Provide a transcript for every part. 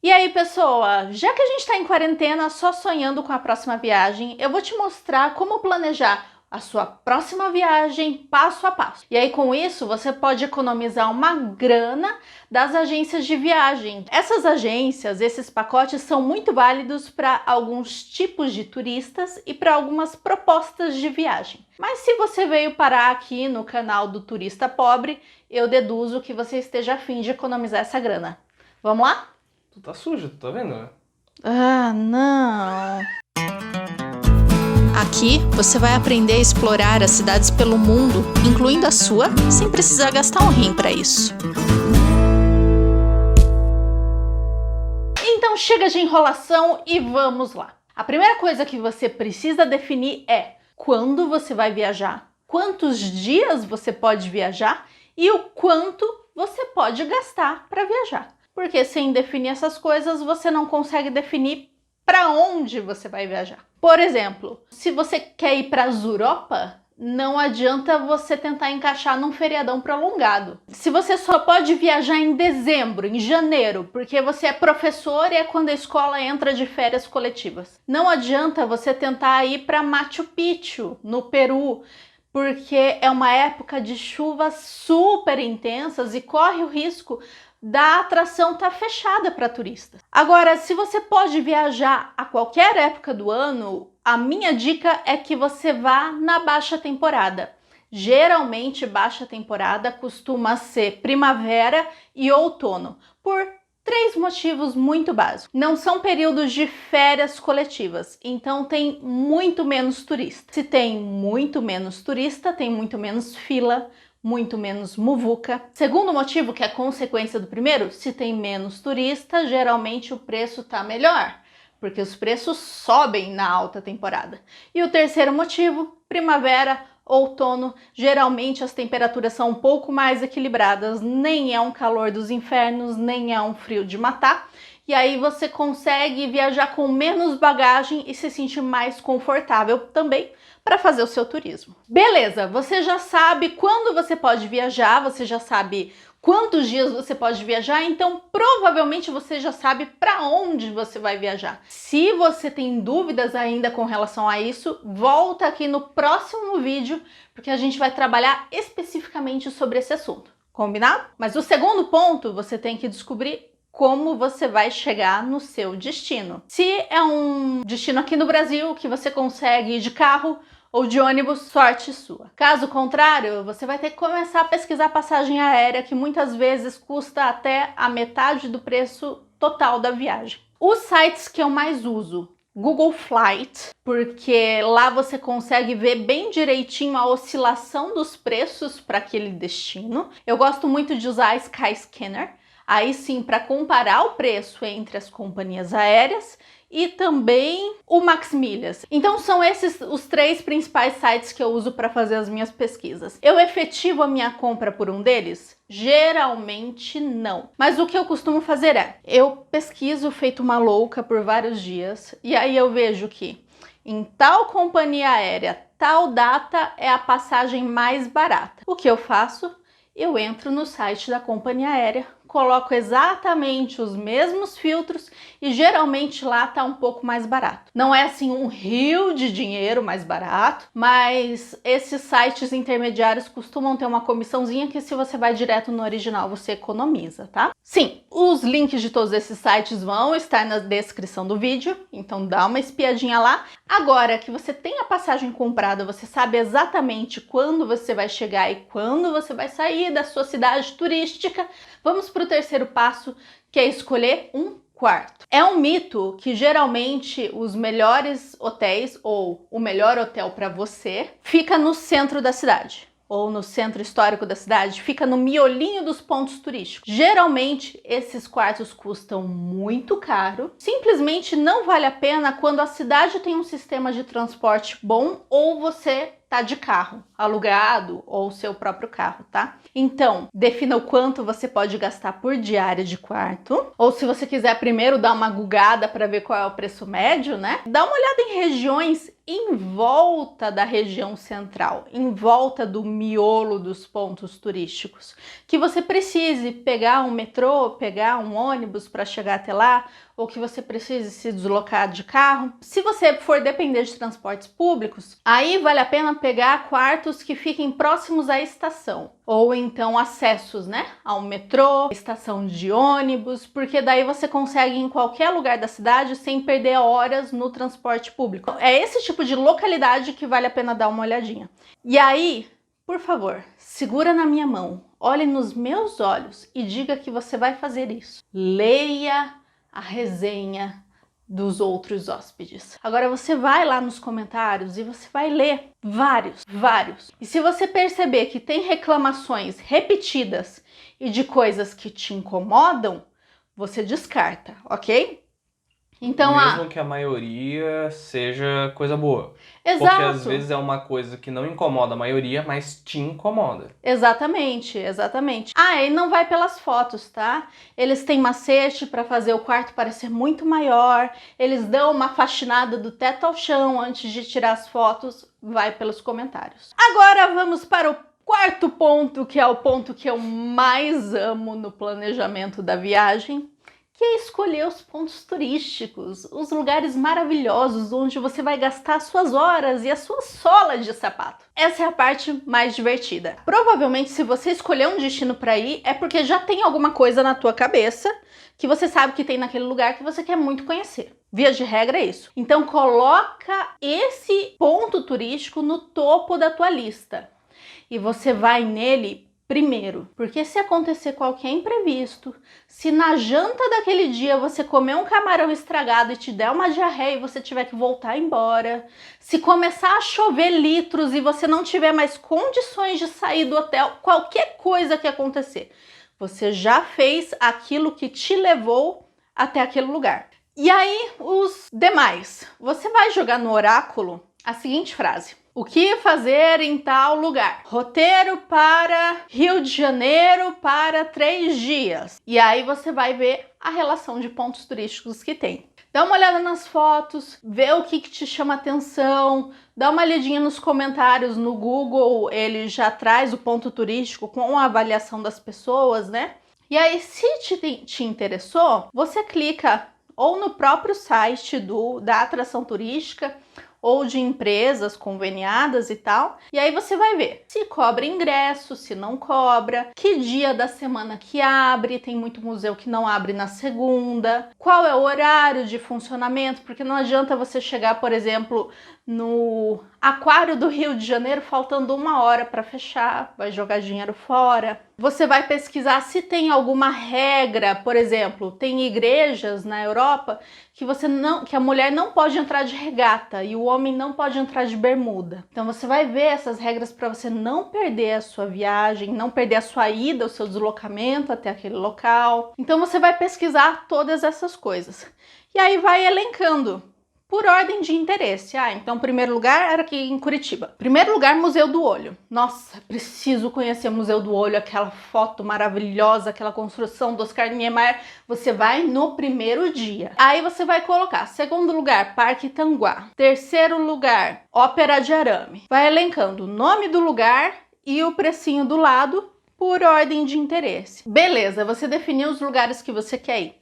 E aí, pessoa, já que a gente está em quarentena só sonhando com a próxima viagem, eu vou te mostrar como planejar a sua próxima viagem passo a passo. E aí, com isso, você pode economizar uma grana das agências de viagem. Essas agências, esses pacotes são muito válidos para alguns tipos de turistas e para algumas propostas de viagem. Mas se você veio parar aqui no canal do Turista Pobre, eu deduzo que você esteja a fim de economizar essa grana. Vamos lá? Tu tá sujo, tu tá vendo? Ah, não. Aqui você vai aprender a explorar as cidades pelo mundo, incluindo a sua, sem precisar gastar um rim para isso. Então chega de enrolação e vamos lá. A primeira coisa que você precisa definir é quando você vai viajar, quantos dias você pode viajar e o quanto você pode gastar para viajar. Porque sem definir essas coisas, você não consegue definir para onde você vai viajar. Por exemplo, se você quer ir para a Europa, não adianta você tentar encaixar num feriadão prolongado. Se você só pode viajar em dezembro, em janeiro, porque você é professor e é quando a escola entra de férias coletivas. Não adianta você tentar ir para Machu Picchu, no Peru, porque é uma época de chuvas super intensas e corre o risco da atração estar fechada para turistas. Agora, se você pode viajar a qualquer época do ano, a minha dica é que você vá na baixa temporada. Geralmente, baixa temporada costuma ser primavera e outono, por 3 motivos muito básicos. Não são períodos de férias coletivas, então tem muito menos turista. Se tem muito menos turista, tem muito menos fila, muito menos muvuca. Segundo motivo, que é consequência do primeiro, se tem menos turista, geralmente o preço tá melhor, porque os preços sobem na alta temporada. E o terceiro motivo, primavera, outono, geralmente as temperaturas são um pouco mais equilibradas, nem é um calor dos infernos, nem é um frio de matar, e aí você consegue viajar com menos bagagem e se sentir mais confortável também para fazer o seu turismo. Beleza, você já sabe quando você pode viajar, você já sabe quantos dias você pode viajar, então provavelmente você já sabe para onde você vai viajar. Se você tem dúvidas ainda com relação a isso, volta aqui no próximo vídeo, porque a gente vai trabalhar especificamente sobre esse assunto. Combinado? Mas o segundo ponto, você tem que descobrir como você vai chegar no seu destino. Se é um destino aqui no Brasil que você consegue ir de carro ou de ônibus, sorte sua. Caso contrário, você vai ter que começar a pesquisar passagem aérea, que muitas vezes custa até a metade do preço total da viagem. Os sites que eu mais uso: Google Flight, porque lá você consegue ver bem direitinho a oscilação dos preços para aquele destino. Eu gosto muito de usar a Skyscanner, aí sim para comparar o preço entre as companhias aéreas, e também o Max Milhas. Então são esses os 3 principais sites que eu uso para fazer as minhas pesquisas. Eu efetivo a minha compra por um deles? Geralmente não. Mas o que eu costumo fazer é, eu pesquiso feito uma louca por vários dias, e aí eu vejo que em tal companhia aérea, tal data é a passagem mais barata. O que eu faço? Eu entro no site da companhia aérea, coloco exatamente os mesmos filtros e geralmente lá tá um pouco mais barato. Não é assim um rio de dinheiro mais barato, mas esses sites intermediários costumam ter uma comissãozinha que, se você vai direto no original, você economiza, tá? Sim, os links de todos esses sites vão estar na descrição do vídeo, então dá uma espiadinha lá. Agora que você tem a passagem comprada, você sabe exatamente quando você vai chegar e quando você vai sair da sua cidade turística, vamos para o terceiro passo, que é escolher um quarto. É um mito que geralmente os melhores hotéis, ou o melhor hotel para você, fica no centro da cidade, ou no centro histórico da cidade, fica no miolinho dos pontos turísticos. Geralmente esses quartos custam muito caro, simplesmente não vale a pena quando a cidade tem um sistema de transporte bom ou você tá de carro, alugado ou seu próprio carro, tá? Então, defina o quanto você pode gastar por diária de quarto. Ou se você quiser primeiro dar uma gugada para ver qual é o preço médio, né? Dá uma olhada em regiões em volta da região central, em volta do miolo dos pontos turísticos, que você precise pegar um metrô, pegar um ônibus para chegar até lá, ou que você precise se deslocar de carro. Se você for depender de transportes públicos, aí vale a pena pegar quartos que fiquem próximos à estação, ou então acessos, né, ao metrô, estação de ônibus, porque daí você consegue ir em qualquer lugar da cidade sem perder horas no transporte público. É esse tipo de localidade que vale a pena dar uma olhadinha. E aí, por favor, segura na minha mão, olhe nos meus olhos e diga que você vai fazer isso. Leia a resenha dos outros hóspedes. Agora você vai lá nos comentários e você vai ler vários. E se você perceber que tem reclamações repetidas e de coisas que te incomodam, você descarta, ok? Então, mesmo que a maioria seja coisa boa. Exato. Porque às vezes é uma coisa que não incomoda a maioria, mas te incomoda. Exatamente. E não vai pelas fotos, tá? Eles têm macete para fazer o quarto parecer muito maior, eles dão uma faxinada do teto ao chão antes de tirar as fotos, vai pelos comentários. Agora vamos para o quarto ponto, que é o ponto que eu mais amo no planejamento da viagem, que é escolher os pontos turísticos, os lugares maravilhosos onde você vai gastar suas horas e a sua sola de sapato. Essa é a parte mais divertida. Provavelmente, se você escolher um destino para ir, é porque já tem alguma coisa na tua cabeça que você sabe que tem naquele lugar que você quer muito conhecer. Via de regra é isso. Então coloca esse ponto turístico no topo da tua lista e você vai nele primeiro, porque se acontecer qualquer imprevisto, se na janta daquele dia você comer um camarão estragado e te der uma diarreia e você tiver que voltar embora, se começar a chover litros e você não tiver mais condições de sair do hotel, qualquer coisa que acontecer, você já fez aquilo que te levou até aquele lugar. E aí, os demais, você vai jogar no oráculo a seguinte frase: o que fazer em tal lugar? Roteiro para Rio de Janeiro para 3 dias. E aí você vai ver a relação de pontos turísticos que tem. Dá uma olhada nas fotos, vê o que te chama atenção, dá uma olhadinha nos comentários no Google, ele já traz o ponto turístico com a avaliação das pessoas, né? E aí, se te interessou, você clica ou no próprio site da atração turística, ou de empresas conveniadas e tal, e aí você vai ver se cobra ingresso, se não cobra, que dia da semana que abre, tem muito museu que não abre na segunda, qual é o horário de funcionamento, porque não adianta você chegar, por exemplo, no Aquário do Rio de Janeiro faltando 1 hora para fechar, vai jogar dinheiro fora. Você vai pesquisar se tem alguma regra, por exemplo, tem igrejas na Europa que a mulher não pode entrar de regata e o homem não pode entrar de bermuda. Então você vai ver essas regras para você não perder a sua viagem, não perder a sua ida, o seu deslocamento até aquele local. Então você vai pesquisar todas essas coisas. E aí vai elencando por ordem de interesse. Então, primeiro lugar era aqui em Curitiba. Primeiro lugar, Museu do Olho. Nossa, preciso conhecer o Museu do Olho, aquela foto maravilhosa, aquela construção do Oscar Niemeyer. Você vai no primeiro dia. Aí você vai colocar, segundo lugar, Parque Tanguá. Terceiro lugar, Ópera de Arame. Vai elencando o nome do lugar e o precinho do lado por ordem de interesse. Beleza, você definiu os lugares que você quer ir.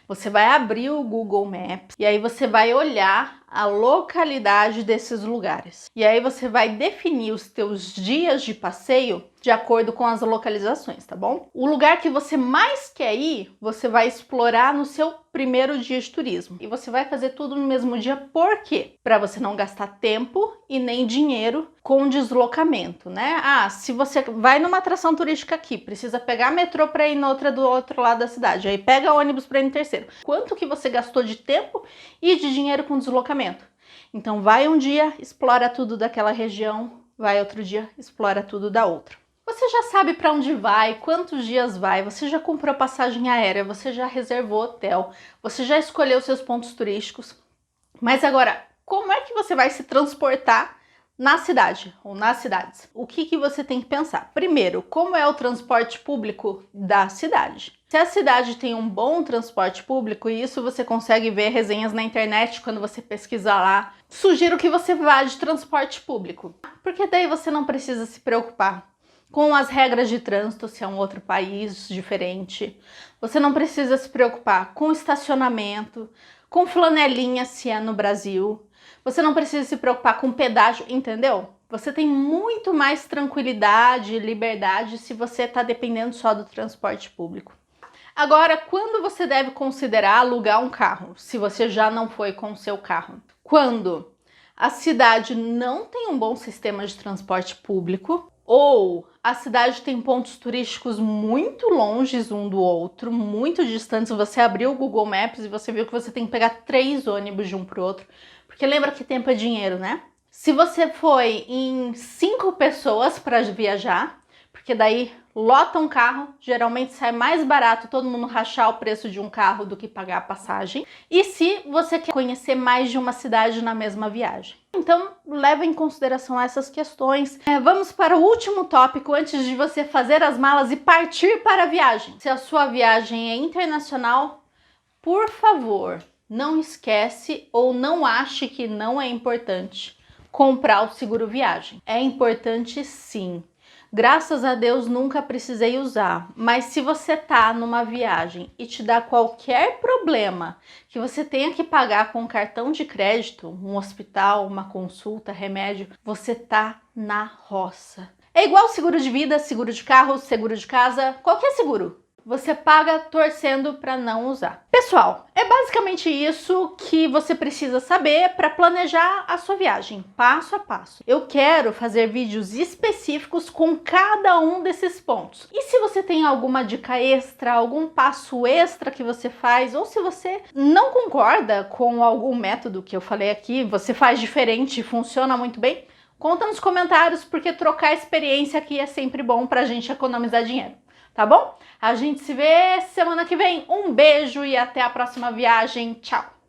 Você vai abrir o Google Maps e aí você vai olhar a localidade desses lugares. E aí você vai definir os teus dias de passeio de acordo com as localizações, tá bom? O lugar que você mais quer ir, você vai explorar no seu primeiro dia de turismo. E você vai fazer tudo no mesmo dia, por quê? Para você não gastar tempo e nem dinheiro com deslocamento, né? Se você vai numa atração turística aqui, precisa pegar metrô para ir noutra do outro lado da cidade, aí pega ônibus para ir no terceiro. Quanto que você gastou de tempo e de dinheiro com deslocamento? Então vai um dia, explora tudo daquela região, vai outro dia, explora tudo da outra. Você já sabe para onde vai, quantos dias vai, você já comprou passagem aérea, você já reservou hotel, você já escolheu seus pontos turísticos. Mas agora, como é que você vai se transportar na cidade ou nas cidades, o que você tem que pensar? Primeiro, como é o transporte público da cidade? Se a cidade tem um bom transporte público, e isso você consegue ver resenhas na internet quando você pesquisar lá, sugiro que você vá de transporte público, porque daí você não precisa se preocupar com as regras de trânsito, se é um outro país diferente. Você não precisa se preocupar com estacionamento, com flanelinha, se é no Brasil. Você não precisa se preocupar com pedágio, entendeu? Você tem muito mais tranquilidade e liberdade se você está dependendo só do transporte público. Agora, quando você deve considerar alugar um carro, se você já não foi com o seu carro? Quando a cidade não tem um bom sistema de transporte público, ou a cidade tem pontos turísticos muito longes um do outro, muito distantes. Você abriu o Google Maps e você viu que você tem que pegar 3 ônibus de um para o outro, porque lembra que tempo é dinheiro, né? Se você foi em 5 pessoas para viajar, porque daí lota um carro, geralmente sai mais barato todo mundo rachar o preço de um carro do que pagar a passagem. E se você quer conhecer mais de uma cidade na mesma viagem. Então, leva em consideração essas questões. Vamos para o último tópico antes de você fazer as malas e partir para a viagem. Se a sua viagem é internacional, por favor, não esquece ou não ache que não é importante comprar o seguro viagem. É importante sim. Graças a Deus nunca precisei usar, mas se você tá numa viagem e te dá qualquer problema que você tenha que pagar com um cartão de crédito, um hospital, uma consulta, remédio, você tá na roça. É igual seguro de vida, seguro de carro, seguro de casa, qualquer seguro. Você paga torcendo para não usar. Pessoal, é basicamente isso que você precisa saber para planejar a sua viagem, passo a passo. Eu quero fazer vídeos específicos com cada um desses pontos. E se você tem alguma dica extra, algum passo extra que você faz, ou se você não concorda com algum método que eu falei aqui, você faz diferente e funciona muito bem, conta nos comentários, porque trocar experiência aqui é sempre bom para a gente economizar dinheiro. Tá bom? A gente se vê semana que vem. Um beijo e até a próxima viagem. Tchau!